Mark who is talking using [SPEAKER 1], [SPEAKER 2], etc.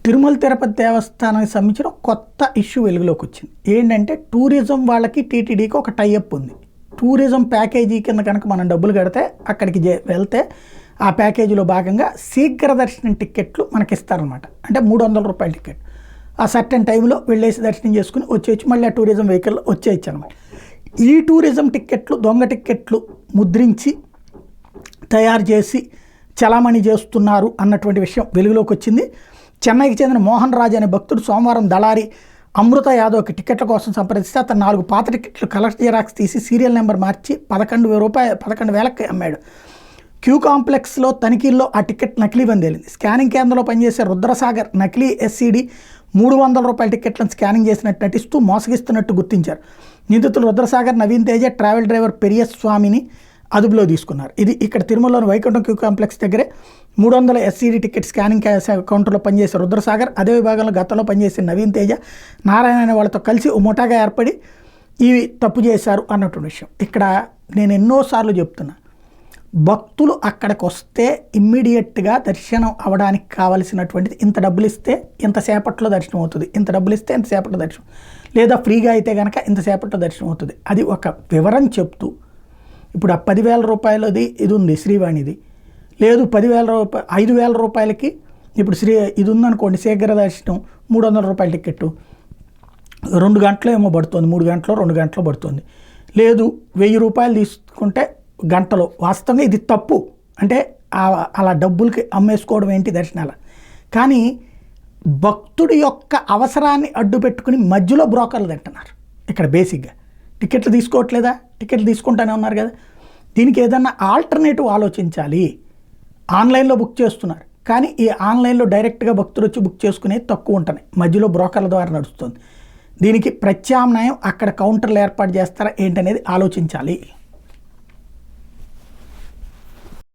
[SPEAKER 1] తిరుమల తిరుపతి దేవస్థానానికి సంబంధించిన కొత్త ఇష్యూ వెలుగులోకి వచ్చింది. ఏంటంటే టూరిజం వాళ్ళకి టీటీడీకి ఒక టైఅప్ ఉంది. టూరిజం ప్యాకేజీ కింద కనుక మనం డబ్బులు కడితే అక్కడికి వెళ్తే ఆ ప్యాకేజీలో భాగంగా శీఘ్ర దర్శనం టికెట్లు మనకి ఇస్తారనమాట. అంటే 300 రూపాయల టికెట్ ఆ సర్టెన్ టైంలో వెళ్ళేసి దర్శనం చేసుకుని వచ్చేయచ్చు, మళ్ళీ ఆ టూరిజం వెహికల్ వచ్చేయచ్చు అనమాట. ఈ టూరిజం టికెట్లు దొంగ టికెట్లు ముద్రించి తయారు చేసి చలామణి చేస్తున్నారు అన్నటువంటి విషయం వెలుగులోకి వచ్చింది. చెన్నైకి చెందిన మోహన్ రాజ్ అనే భక్తుడు సోమవారం దళారి అమృత యాదవ్కి టికెట్ల కోసం సంప్రదిస్తే అతను 4 పాత టికెట్లు కలర్ జిరాక్స్ తీసి సీరియల్ నెంబర్ మార్చి 11,000కి అమ్మాడు. క్యూ కాంప్లెక్స్లో తనిఖీల్లో ఆ టికెట్ నకిలీవని తేలింది. స్కానింగ్ కేంద్రంలో పనిచేసే రుద్రసాగర్ నకిలీ ఎస్సీడీ 300 రూపాయల టికెట్లను స్కానింగ్ చేసినట్టు నటిస్తూ మోసగిస్తున్నట్టు గుర్తించారు. నిందితులు రుద్రసాగర్, నవీన్ తేజ, ట్రావెల్ డ్రైవర్ పెరియస్వామిని అదుపులో తీసుకున్నారు. ఇది ఇక్కడ తిరుమలలోని వైకుంఠం క్యూ కాంప్లెక్స్ దగ్గరే 300 ఎస్సీడీ టికెట్ స్కానింగ్ కౌంటర్లో పనిచేసే రుద్రసాగర్, అదే విభాగంలో గతంలో పనిచేసే నవీన్ తేజ, నారాయణ అనే వాళ్ళతో కలిసి ఓ ముఠాగా ఏర్పడి ఇవి తప్పు చేశారు అన్నటువంటి విషయం. ఇక్కడ నేను ఎన్నోసార్లు చెప్తున్నా, భక్తులు అక్కడికి వస్తే ఇమ్మీడియట్గా దర్శనం అవ్వడానికి కావలసినటువంటిది ఇంత డబ్బులు ఇస్తే ఇంతసేపట్లో దర్శనం అవుతుంది, ఇంత డబ్బులు ఇస్తే ఇంతసేపట్లో దర్శనం, లేదా ఫ్రీగా అయితే కనుక ఇంతసేపట్లో దర్శనం అవుతుంది. అది ఒక వివరం చెప్తూ ఇప్పుడు ఆ 10,000 రూపాయలది ఇది ఉంది శ్రీవాణిది, లేదు 5,000 రూపాయలకి ఇప్పుడు ఇది ఉందనుకోండి శీఘ్ర దర్శనం 300 రూపాయల టికెట్టు 2 గంటలు ఏమో పడుతుంది, 3 గంటలో 2 గంటలో పడుతుంది, లేదు 1,000 రూపాయలు తీసుకుంటే గంటలో. వాస్తవంగా ఇది తప్పు. అంటే అలా డబ్బులకి అమ్మేసుకోవడం ఏంటి దర్శనాల. కానీ భక్తుడి యొక్క అవసరాన్ని అడ్డు పెట్టుకుని మధ్యలో బ్రోకర్లు తింటున్నారు. ఇక్కడ బేసిక్గా టికెట్లు తీసుకోవట్లేదా, టికెట్లు తీసుకుంటానే ఉన్నారు కదా. దీనికి ఏదన్నా ఆల్టర్నేటివ్ ఆలోచించాలి. ఆన్లైన్లో బుక్ చేస్తున్నారు, కానీ ఈ ఆన్లైన్లో డైరెక్ట్గా భక్తులు వచ్చి బుక్ చేసుకునేది తక్కువ ఉంటున్నాయి, మధ్యలో బ్రోకర్ల ద్వారా నడుస్తుంది. దీనికి ప్రత్యామ్నాయం అక్కడ కౌంటర్లు ఏర్పాటు చేస్తారా ఏంటనేది ఆలోచించాలి.